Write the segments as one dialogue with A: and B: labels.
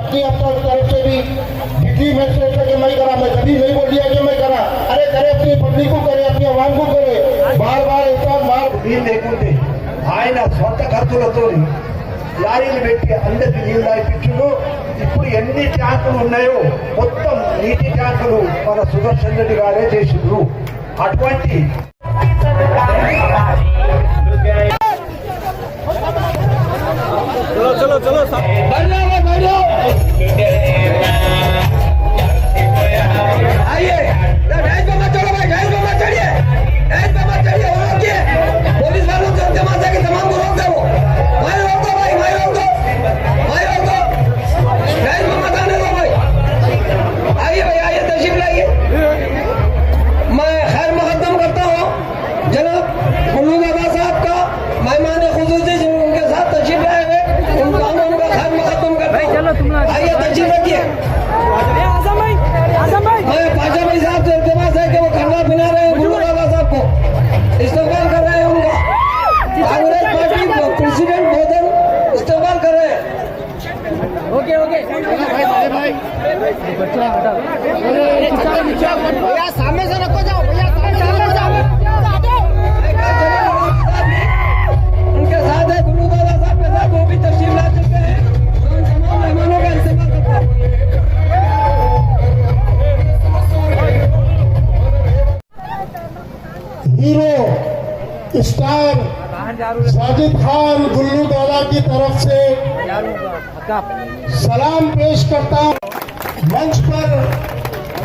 A: अपनी तरफ से भी जितनी मैं सोच सके मैं करा, मैं कभी नहीं बोल दिया कि मैं करा। अरे करे, अपनी पब्लिक को करे, अपनी आवाम को करे, बार बार ऐसा बार
B: నీళ్ళు లేకుంటే ఆయన సొంత ఖర్చులతో లారీలు పెట్టి అందరికి నీళ్ళు ఇప్పించును. ఇప్పుడు ఎన్ని ట్యాంకులు ఉన్నాయో మొత్తం నీటి ట్యాంకులు మన సుదర్శన్ రెడ్డి గారే చేసిండ్రు. అటువంటి
C: चलो चलो चलो आइए चलो भाई, चढ़िए पुलिस वालों से तमाशा के तमाम को रोक दो, भाई रोक दो, भाई रोक दो, भाई रोक दो, मत आने दो भाई। आइए भाई, आइए तशरीफ लाइए। मैं खैर मुकद्दम करता हूँ जनाब गुल्लू दादा साहब का, मेहमान खुसूसी उनके साथ तशरीफ लाए हुए, उनका खैर मुकद्दम करता हूँ। आइए तशरीफ रखिए। मैं पाशा भाई साहब से इल्तिमास है कि वो खाना पिला रहे हैं गुल्लू दादा साहब को, इस्तेमाल कर रहे हैं उनका। कांग्रेस पार्टी प्रेसिडेंट भोजन इस्तेमाल कर रहे हैं। ओके ओके भैया सामने से रखो, जाओ भैया सामने जाओ। उनके साथ है गुल्लू दादा साहब के साथ, वो भी तशरीफ ला चुके हैं। उन तमाम मेहमानों का इस्तेमाल करते हैं।
A: हीरो स्टार साजिद खान गुल्लू दादा की तरफ से सलाम पेश करता हूं। मंच पर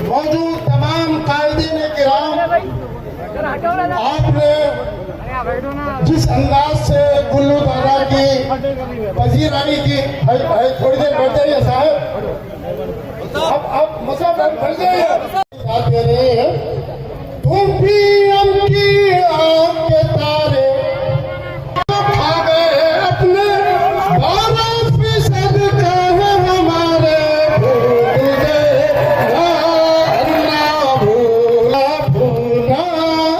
A: मौजूद तमाम कायदीन किराम, आपने जिस अंदाज से गुल्लू दादा की पजीराई की, थोड़ी देर बैठ जाइए साहब, अब मुसाफिर बैठ जाइए, साथ दे रहे हैं। तुम भी की आपके तारे खा गए अपने 12% कहे हमारे, भूल गए अल्लाह भूला भूला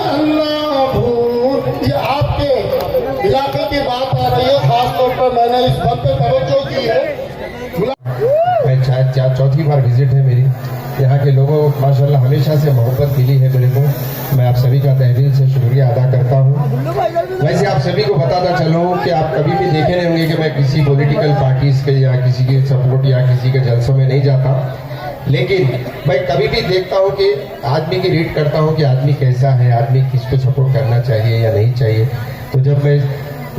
A: अल्लाह भूल। ये आपके इलाके की बात आ रही है, खास तौर पर मैंने इस बात पे तवज्जो की है।
D: शायद चौथी बार विजिट है मेरी। यहाँ के लोगों को माशाल्लाह हमेशा से मोहब्बत मिली है मेरे को। मैं आप सभी का तहे दिल से शुक्रिया अदा करता हूँ। वैसे आप सभी को बताता चलूँ कि आप कभी भी देखे नहीं होंगे कि मैं किसी पॉलिटिकल पार्टीज के या किसी के सपोर्ट या किसी के जलसों में नहीं जाता, लेकिन मैं कभी भी देखता हूँ कि आदमी की रीड करता हूँ कि आदमी कैसा है, आदमी किसको सपोर्ट करना चाहिए या नहीं चाहिए। तो जब मैं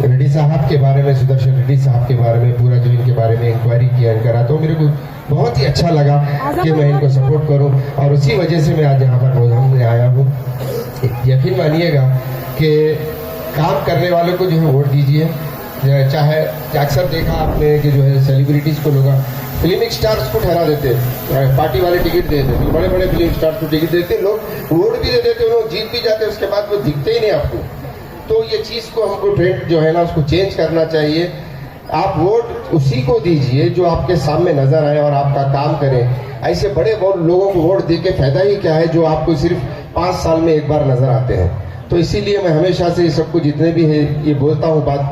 D: रेड्डी साहब के बारे में, सुदर्शन रेड्डी साहब के बारे में, पूरा जो इनके बारे में इंक्वायरी किया करा, तो मेरे को बहुत ही अच्छा लगा कि मैं इनको सपोर्ट करूं, और उसी वजह से मैं आज यहाँ पर प्रोग्राम में आया हूँ। यकीन मानिएगा कि काम करने वालों को जो है वोट दीजिए। चाहे अक्सर देखा आपने कि जो है सेलिब्रिटीज़ को लोग फिल्म स्टार्स को ठहरा देते, पार्टी वाले टिकट दे देते, बड़े बड़े फिल्म स्टार्स को टिकट देते, लोग वोट भी दे देते, लोग जीत भी जाते, उसके बाद वो दिखते ही नहीं आपको। तो ये चीज़ को हमको ट्रेंड जो है ना उसको चेंज करना चाहिए। आप वोट उसी को दीजिए जो आपके सामने नजर आए और आपका काम करे। ऐसे बड़े लोगों को वोट दे के फायदा ही क्या है जो आपको सिर्फ 5 साल में एक बार नजर आते हैं। तो इसीलिए मैं हमेशा से सबको जितने भी है ये बोलता हूँ बात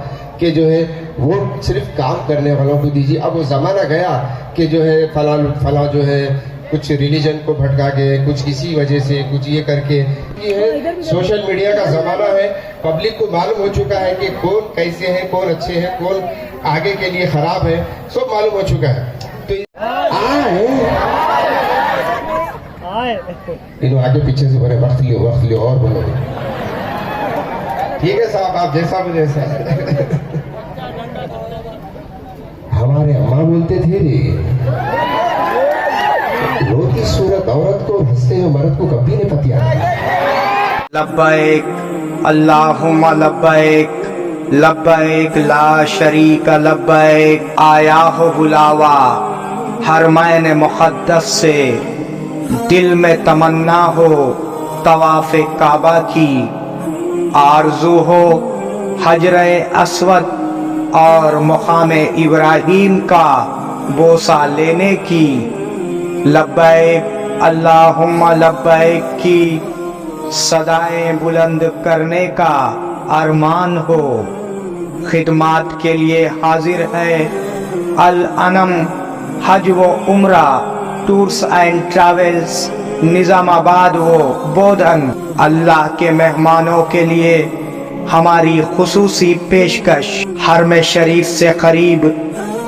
D: कि जो है वोट सिर्फ काम करने वालों को दीजिए। अब वो जमाना गया कि जो है फला जो है कुछ रिलीजन को भटका के, कुछ किसी वजह से कुछ ये करके, ये है सोशल मीडिया का जमाना है। पब्लिक को मालूम हो चुका है कि कौन कैसे है, कौन अच्छे हैं, कौन आगे के लिए खराब है, सब मालूम हो चुका है। तो इन्हों आगे पीछे से बड़े वक्त लियो और बोलो। ठीक है साहब, आप जैसा मुझे जैसा। हमारे अम्मा बोलते थे रे, रोती सूरत औरत को हंसते हुए मर्द को कभी नहीं पतिया।
E: लब्बैक अल्लाहुम्मा लब्बैक लब्बैक ला शरीक लब्बैक। आया हो बुलावा हरमैन मुक़द्दस से, दिल में तमन्ना हो तवाफ़े काबा की, आरज़ू हो हजरे अस्वद और मुक़ाम इब्राहीम का बोसा लेने की। लब्बैक अल्लाहुम्मा लब्बैक की सदाएं बुलंद करने का अरमान हो। खिदमात के लिए हाजिर है अल अनम हज व उम्रा टूर्स एंड ट्रैवल्स निजामाबाद व बोधन। अल्लाह के मेहमानों के लिए हमारी खुसूसी पेशकश, हरम शरीफ से करीब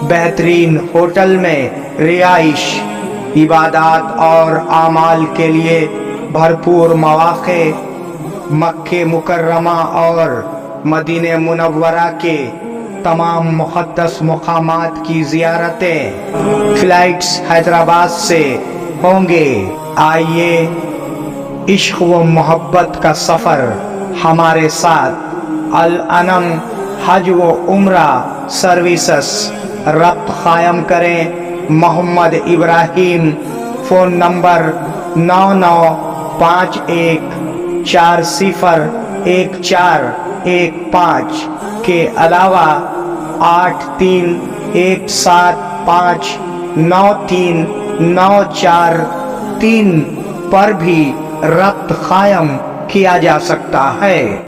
E: बेहतरीन होटल में रिहाइश, इबादत और आमाल के लिए भरपूर मौके, मक्के मुकर्रमा और मदीने मुनव्वरा के तमाम मुक़द्दस मुक़ामात की ज़ियारतें, फ्लाइट्स हैदराबाद से होंगे। आइए इश्क़ व मोहब्बत का सफ़र हमारे साथ अल अनम हज व उम्रा सर्विसेस रब्त कायम करें। मोहम्मद इब्राहिम, फ़ोन नंबर 9951401415 के अलावा 8317593943 पर भी रब्त कायम किया जा सकता है।